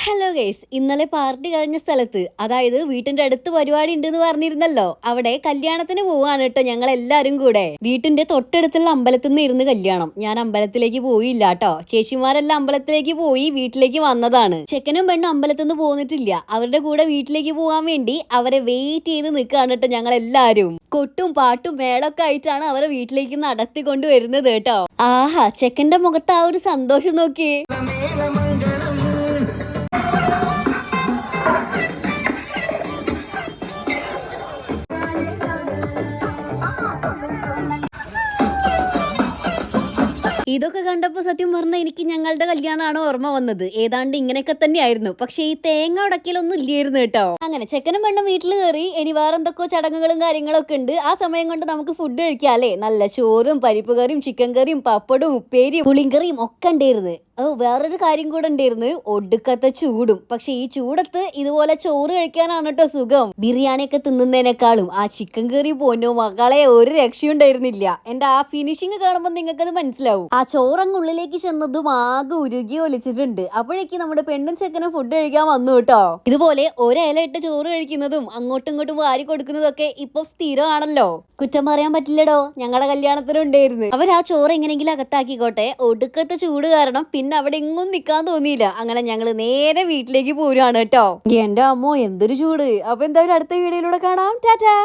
Hello guys, ഇന്നലെ party കഴിഞ്ഞ സ്ഥലത്ത്, അതായത് വീട്ടിന്റെ അടുത്ത് പരിപാടി ഉണ്ടെന്ന് പറഞ്ഞിരുന്നല്ലോ, അവിടെ കല്യാണത്തിന് പോവാണ് കേട്ടോ ഞങ്ങൾ എല്ലാരും കൂടെ. വീട്ടിന്റെ തൊട്ടടുത്തുള്ള അമ്പലത്തിൽ നിന്ന് ഇരുന്ന് കല്യാണം. ഞാൻ അമ്പലത്തിലേക്ക് പോയില്ല കേട്ടോ. ചേച്ചിമാരെല്ലാം അമ്പലത്തിലേക്ക് പോയി വീട്ടിലേക്ക് വന്നതാണ്. ചെക്കനും പെണ്ണും അമ്പലത്തിൽ നിന്ന് പോന്നിട്ടില്ല. അവരുടെ കൂടെ വീട്ടിലേക്ക് പോകാൻ വേണ്ടി അവരെ വെയിറ്റ് ചെയ്ത് നിൽക്കുകയാണ് കേട്ടോ ഞങ്ങൾ എല്ലാരും. കൊട്ടും പാട്ടും മേളൊക്കെ ആയിട്ടാണ് അവരെ വീട്ടിലേക്ക് നടത്തിക്കൊണ്ട് വരുന്നത് കേട്ടോ. ആഹാ, ചെക്കന്റെ മുഖത്ത് ആ ഒരു സന്തോഷം നോക്കിയേ. ഇതൊക്കെ കണ്ടപ്പോൾ സത്യം പറഞ്ഞാൽ എനിക്ക് ഞങ്ങളുടെ കല്യാണമാണ് ഓർമ്മ വന്നത്. ഏതാണ്ട് ഇങ്ങനെയൊക്കെ തന്നെയായിരുന്നു. പക്ഷേ ഈ തേങ്ങ ഉടക്കലൊന്നും ഇല്ലായിരുന്നു കേട്ടോ. അങ്ങനെ ചെക്കനും പെണ്ണും വീട്ടിൽ കയറി. ഇനി വേറെ എന്തൊക്കെയോ ചടങ്ങുകളും കാര്യങ്ങളൊക്കെ ഉണ്ട്. ആ സമയം കൊണ്ട് നമുക്ക് ഫുഡ് കഴിക്കാല്ലേ. നല്ല ചോറും പരിപ്പ് കറിയും ചിക്കൻ കറിയും പപ്പടവും ഉപ്പേരിയും പുളിങ്കറിയും ഒക്കെ ഉണ്ടായിരുന്നു. വേറൊരു കാര്യം കൂടെ ഉണ്ടായിരുന്നു, ഒടുക്കത്തെ ചൂടും. പക്ഷെ ഈ ചൂടത്ത് ഇതുപോലെ ചോറ് കഴിക്കാനാണ് കേട്ടോ സുഖം. ബിരിയാണിയൊക്കെ തിന്നുന്നതിനേക്കാളും ആ ചിക്കൻ കറി പോന്നോ മകളെ, ഒരു രക്ഷയുണ്ടായിരുന്നില്ല. എന്റെ ആ ഫിനിഷിങ് കാണുമ്പോൾ നിങ്ങൾക്കത് മനസ്സിലാവും. ആ ചോറങ്ങ് ഉള്ളിലേക്ക് ചെന്നതും ആകെ ഉരുകി ഒലിച്ചിട്ടുണ്ട്. അപ്പോഴേക്ക് നമ്മുടെ പെണ്ണും ചെക്കനും ഫുഡ് കഴിക്കാൻ വന്നു കേട്ടോ. ഇതുപോലെ ഒരില ഇട്ട് ചോറ് കഴിക്കുന്നതും അങ്ങോട്ടും ഇങ്ങോട്ടും വാരി കൊടുക്കുന്നതൊക്കെ ഇപ്പൊ സ്ഥിരമാണല്ലോ. കുറ്റം പറയാൻ പറ്റില്ലടോ, ഞങ്ങളുടെ കല്യാണത്തിനുണ്ടായിരുന്നു. അവർ ആ ചോറ് എങ്ങനെയെങ്കിലും അകത്താക്കിക്കോട്ടെ. ഒടുക്കത്തെ ചൂട് കാരണം പിന്നെ അവിടെ എങ്ങും നിൽക്കാൻ തോന്നിയില്ല. അങ്ങനെ ഞങ്ങൾ നേരെ വീട്ടിലേക്ക് പോരുവാണ് കേട്ടോ. എന്റെ അമ്മോ, എന്തൊരു ചൂട്. അപ്പൊ എന്തായാലും അടുത്ത വീഡിയോയിലൂടെ കാണാം. ടാറ്റാ.